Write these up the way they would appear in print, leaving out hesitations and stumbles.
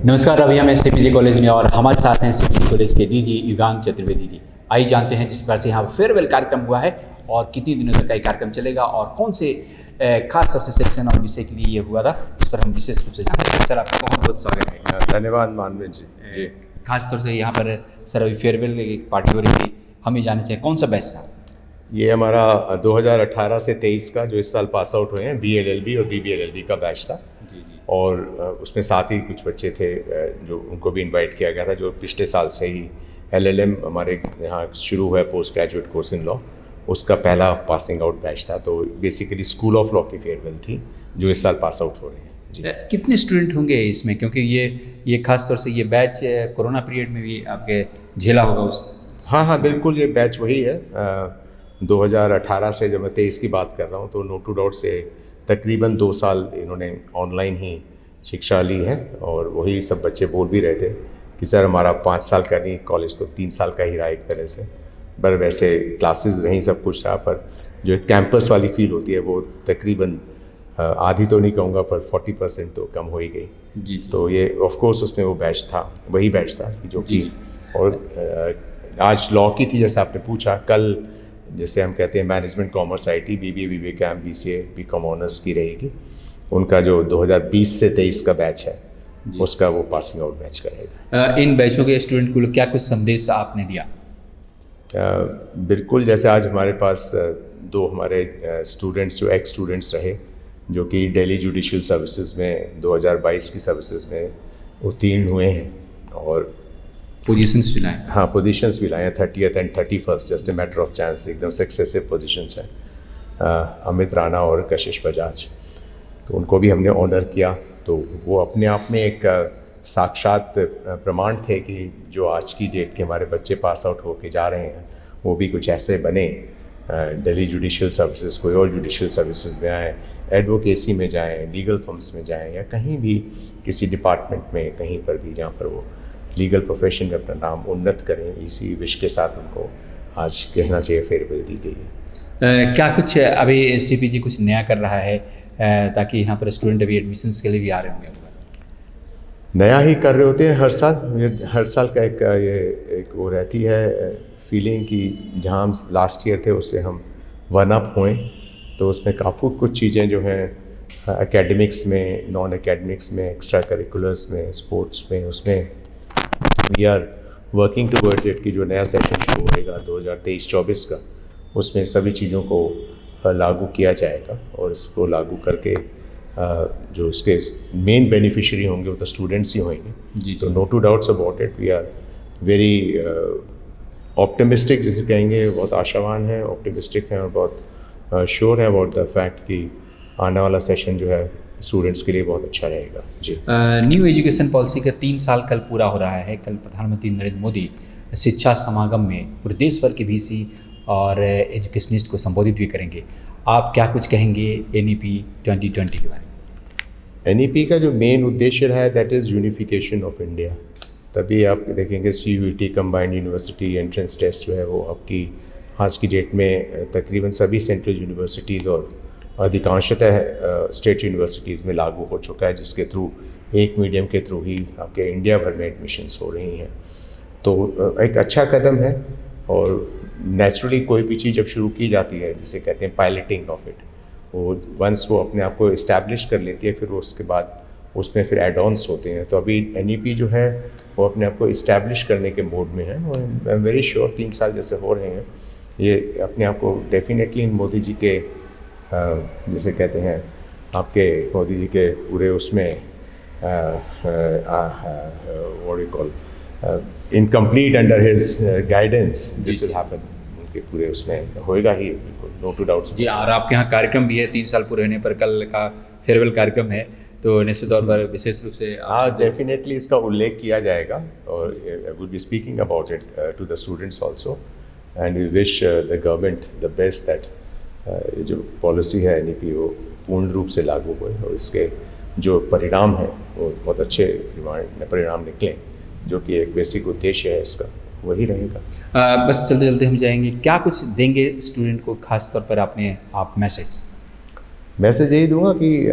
नमस्कार, अभी हम हैं सीपीजी कॉलेज में और हमारे साथ हैं सीपीजी कॉलेज के डीजी युगांक चतुर्वेदी जी। आइए जानते हैं जिस प्रकार से यहाँ फेयरवेल कार्यक्रम हुआ है और कितनी दिनों तक का ये कार्यक्रम चलेगा और कौन से खास तौर से सेक्शन और विषय के लिए ये हुआ था, इस पर हम विशेष रूप से जानते हैं। सर, आपका बहुत बहुत स्वागत है। धन्यवाद मानवीय जी। खास तौर से यहाँ पर सर अभी फेयरवेल एक पार्टी हो रही थी, हम ये जानना चाहिए कौन सा बैच था? ये हमारा 2018 से 23 का जो इस साल पास आउट हुए हैं BLLB और BBLLB का बैच था। जी जी। और उसमें साथ ही कुछ बच्चे थे जो उनको भी इनवाइट किया गया था जो पिछले साल से ही LLM हमारे यहाँ शुरू हुआ है, post graduate course in law, उसका पहला पासिंग आउट बैच था। तो बेसिकली स्कूल ऑफ लॉ की फेयरवेल थी जो इस साल पास आउट हो रहे हैं जी। कितने स्टूडेंट होंगे इसमें, क्योंकि ये खास तौर से ये बैच कोरोना पीरियड में भी आपके झेला होगा उस? हाँ, बिल्कुल, ये बैच वही है। 2018 से, जब मैं 23 की बात कर रहा हूँ, तो नो टू डाउट से तकरीबन 2 साल इन्होंने ऑनलाइन ही शिक्षा ली है। और वही सब बच्चे बोल भी रहे थे कि सर हमारा 5 साल का नहीं, कॉलेज तो 3 साल का ही रहा एक तरह से। पर वैसे क्लासेस रहीं, सब कुछ रहा, पर जो कैंपस वाली फील होती है वो तकरीबन आधी तो नहीं कहूँगा पर 40% तो कम हो ही गई। जी। तो ये ऑफ कोर्स उसमें वो बैच था, वही बैच था जो कि और आज लॉ की थी जैसे आपने पूछा। कल जैसे हम कहते हैं management commerce IT, BBA, BBA कैम, BCA, BCom ऑनर्स की रहेगी। उनका जो 2020 से 23 का बैच है उसका वो पासिंग आउट बैच करेगा। इन बैचों के स्टूडेंट को क्या कुछ संदेश आपने दिया? बिल्कुल, जैसे आज हमारे पास 2 हमारे स्टूडेंट्स जो एक्स स्टूडेंट्स रहे जो कि दिल्ली जुडिशियल सर्विसेज में 2022 की सर्विसेज में उत्तीर्ण हुए हैं और पोजीशंस भी लाए। हाँ, पोजीशंस भी लाए हैं 30th and 31st, just a matter of chance, एकदम सक्सेसिव पोजीशंस हैं। अमित राणा और कशिश बजाज, तो उनको भी हमने ऑनर किया। तो वो अपने आप में एक साक्षात प्रमाण थे कि जो आज की डेट के हमारे बच्चे पास आउट होके जा रहे हैं वो भी कुछ ऐसे बने, दिल्ली जुडिशियल सर्विसेज, कोई और जुडिशियल सर्विसेज में आएँ, एडवोकेसी में जाएँ, लीगल फर्म्स में जाएँ, या कहीं भी किसी डिपार्टमेंट में कहीं पर भी जहाँ पर वो लीगल प्रोफेशन में अपना नाम उन्नत करें। इसी विश के साथ उनको आज कहना चाहिए फेयरवेल दी गई है। क्या कुछ अभी CPG कुछ नया कर रहा है ताकि यहाँ पर स्टूडेंट अभी एडमिशन्स के लिए भी आ रहे होंगे? नया ही कर रहे होते हैं हर साल। ये हर साल का एक वो रहती है फीलिंग कि जहाँ हम लास्ट ईयर थे उससे हम 1 अप हुए। तो उसमें काफ़ी कुछ चीज़ें जो हैं एकेडमिक्स में, नॉन एकेडमिक्स में, एक्स्ट्रा करिकुलर्स में, स्पोर्ट्स में, उसमें we are working towards it कि जो नया सेशन शुरू होएगा 2023-24 का, उसमें सभी चीज़ों को लागू किया जाएगा। और इसको लागू करके जो इसके मेन बेनिफिशियरी होंगे वो तो स्टूडेंट्स ही होंगे जी। तो no two doubts about it, we are very optimistic, जिसे कहेंगे, बहुत आशावान हैं, ऑप्टिमिस्टिक हैं और बहुत श्योर हैं अबाउट द फैक्ट कि आने वाला सेशन जो है स्टूडेंट्स के लिए बहुत अच्छा रहेगा जी। न्यू एजुकेशन पॉलिसी का 3 साल कल पूरा हो रहा है। कल प्रधानमंत्री नरेंद्र मोदी शिक्षा समागम में पूरे देश भर के VC और एजुकेशनिस्ट को संबोधित भी करेंगे। आप क्या कुछ कहेंगे NEP 2020 के बारे में? NEP का जो मेन उद्देश्य रहा है that is unification of India. तभी आप देखेंगे CUET combined university entrance test जो है वो आपकी आज की डेट में तकरीबन सभी सेंट्रल यूनिवर्सिटीज़ और अधिकांशतः स्टेट यूनिवर्सिटीज़ में लागू हो चुका है, जिसके थ्रू एक मीडियम के थ्रू ही आपके इंडिया भर में एडमिशन्स हो रही हैं। तो एक अच्छा कदम है। और नेचुरली कोई भी चीज़ जब शुरू की जाती है, जिसे कहते हैं पायलटिंग ऑफ इट, वो वंस वो अपने आप को इस्टेब्लिश कर लेती है, फिर उसके बाद उसमें फिर एड-ऑन्स होते हैं। तो अभी NEP जो है वो अपने आप को इस्टेब्लिश करने के मोड में है और आई एम वेरी श्योर 3 साल जैसे हो रहे हैं, ये अपने आप को डेफिनेटली मोदी जी के जैसे कहते हैं आपके मोदी जी के पूरे उसमें what you call in complete under his guidance this will happen, उनके पूरे उसमें होएगा ही, बिल्कुल, नो टू डाउट्स जी। और आपके यहाँ कार्यक्रम भी है 3 साल पूरे होने पर, कल का फेयरवेल कार्यक्रम है, तो निश्चित तौर पर विशेष रूप से हाँ डेफिनेटली इसका उल्लेख किया जाएगा और I would be speaking about it to the students also and we wish the government the best that जो पॉलिसी है NEP वो पूर्ण रूप से लागू हुए और इसके जो परिणाम हैं वो बहुत अच्छे परिणाम निकलें, जो कि एक बेसिक उद्देश्य है इसका वही रहेगा। बस चलते चलते हम जाएंगे, क्या कुछ देंगे स्टूडेंट को खास तौर पर आप मैसेज यही दूंगा कि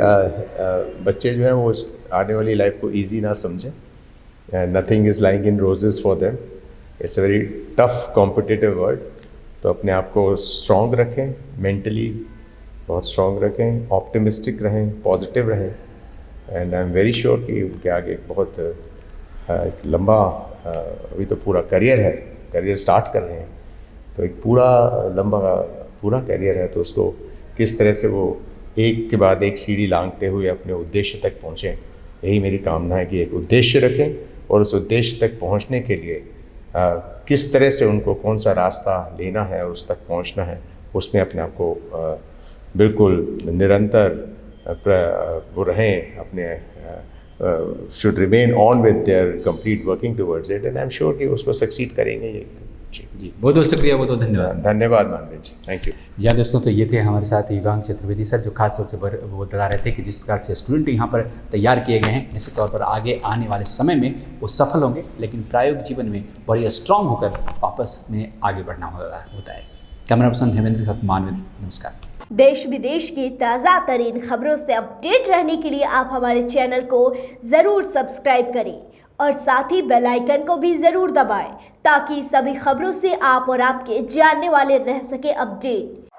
बच्चे जो हैं वो आने वाली लाइफ को इजी ना समझें nothing is lying in roses for them. It's a very tough competitive world. तो अपने आप को स्ट्रॉन्ग रखें, मेंटली बहुत स्ट्रॉन्ग रखें, ऑप्टिमिस्टिक रहें, पॉजिटिव रहें, and I am very sure कि उनके आगे एक बहुत एक लंबा अभी तो पूरा करियर है, करियर स्टार्ट कर रहे हैं, तो एक पूरा लंबा पूरा करियर है, तो उसको किस तरह से वो एक के बाद एक सीढ़ी लांघते हुए अपने उद्देश्य तक पहुँचें, यही मेरी कामना है कि एक उद्देश्य रखें और उस उद्देश्य तक पहुँचने के लिए किस तरह से उनको कौन सा रास्ता लेना है, उस तक पहुँचना है, उसमें अपने आप को बिल्कुल निरंतर वो रहें, अपने should remain on with their complete working towards it, and I am sure कि उसको सक्सीड करेंगे ये। जी बहुत बहुत शुक्रिया, बहुत बहुत धन्यवाद। धन्यवाद मानवीय जी, थैंक यू। जी हाँ दोस्तों, तो ये थे हमारे साथ युगांक चतुर्वेदी सर, जो खास तौर से वो बता रहे थे कि जिस प्रकार से स्टूडेंट यहाँ पर तैयार किए गए हैं, निश्चित तौर पर आगे आने वाले समय में वो सफल होंगे, लेकिन प्रायोगिक जीवन में बड़ी स्ट्रांग होकर वापस में आगे बढ़ना होता है। कैमरा पर्सन हेमेंद्र के साथ मानवीय, नमस्कार। देश विदेश की ताज़ा तरीन खबरों से अपडेट रहने के लिए आप हमारे चैनल को ज़रूर सब्सक्राइब करें और साथ ही बेल आइकन को भी ज़रूर दबाएं, ताकि सभी खबरों से आप और आपके जानने वाले रह सके अपडेट।